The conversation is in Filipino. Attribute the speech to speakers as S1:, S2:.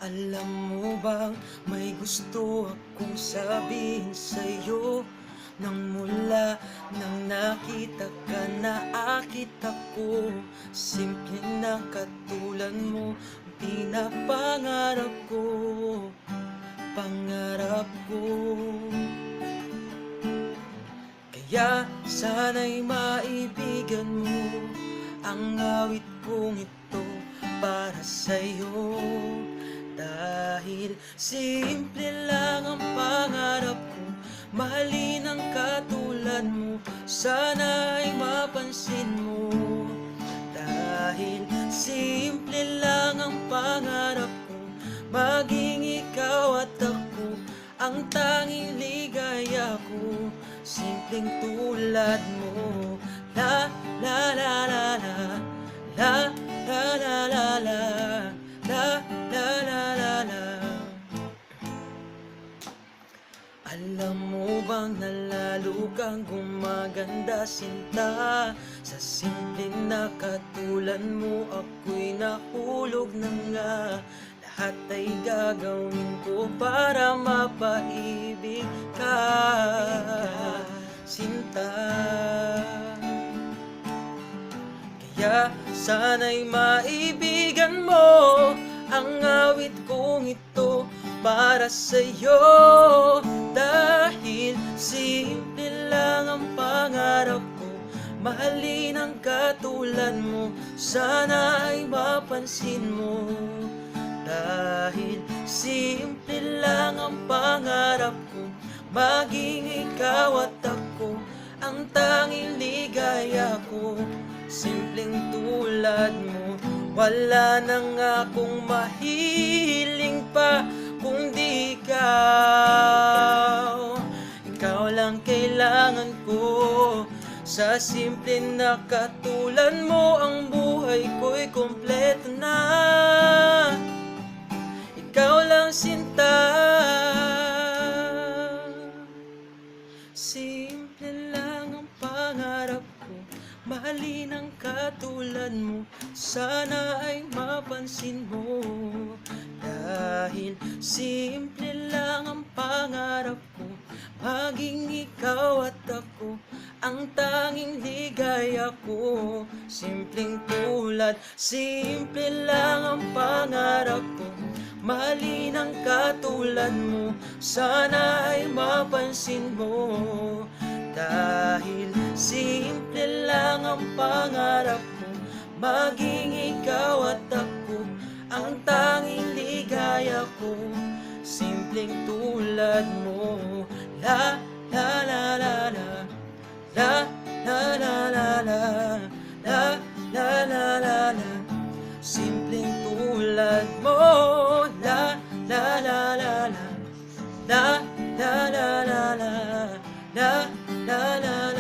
S1: Alam mo bang may gusto akong sabihin sa'yo? Nang mula nang nakita ka na akit ako, simple na katulad mo, pinapangarap ko, pangarap ko. Kaya sana'y maibigan mo ang awit kong ito para sa'yo. Dahil simple lang ang pangarap ko, mahalin ang katulad mo, sana'y mapansin mo. Dahil simple lang ang pangarap ko, maging ikaw at ako ang tanging ligaya ko, simpleng tulad mo. La la la la la, la la la la la, la la la la la. Alam mo bang na lalo kang gumaganda, sinta? Sa simpleng na katulad mo, ako'y nahulog na nga. Lahat ay gagawin ko para mapaibig ka, sinta. Kaya sana'y maibigan mo ang awit kong ito para sa'yo. Dahil simple lang ang pangarap ko, mahalin ang katulad mo, sana ay mapansin mo. Dahil simple lang ang pangarap ko, maging ikaw at ako ang tanging ligaya ko, simpleng tulad mo. Wala nang akong mahiling pa kung di ikaw. Ikaw lang kailangan ko. Sa simple na katulad mo, ang buhay ko'y kompleto na. Ikaw lang, sinta. Simple lang ang pangarap ko, mahalin ang katulad mo, sana ay mapansin mo. Dahil simple lang ang pangarap ko, maging ikaw at ako ang tanging ligaya ko, simpleng tulad. Simple lang ang pangarap ko, mahalin ang katulad mo, sana ay mapansin mo. Dahil simple lang ang pangarap ko, maging ikaw at ako ang tanging ligaya ko, simpleng tulad mo. La la la la la, la la la la la, la la la la la, simpleng tulad mo. La la la la la, la la la la la, la la la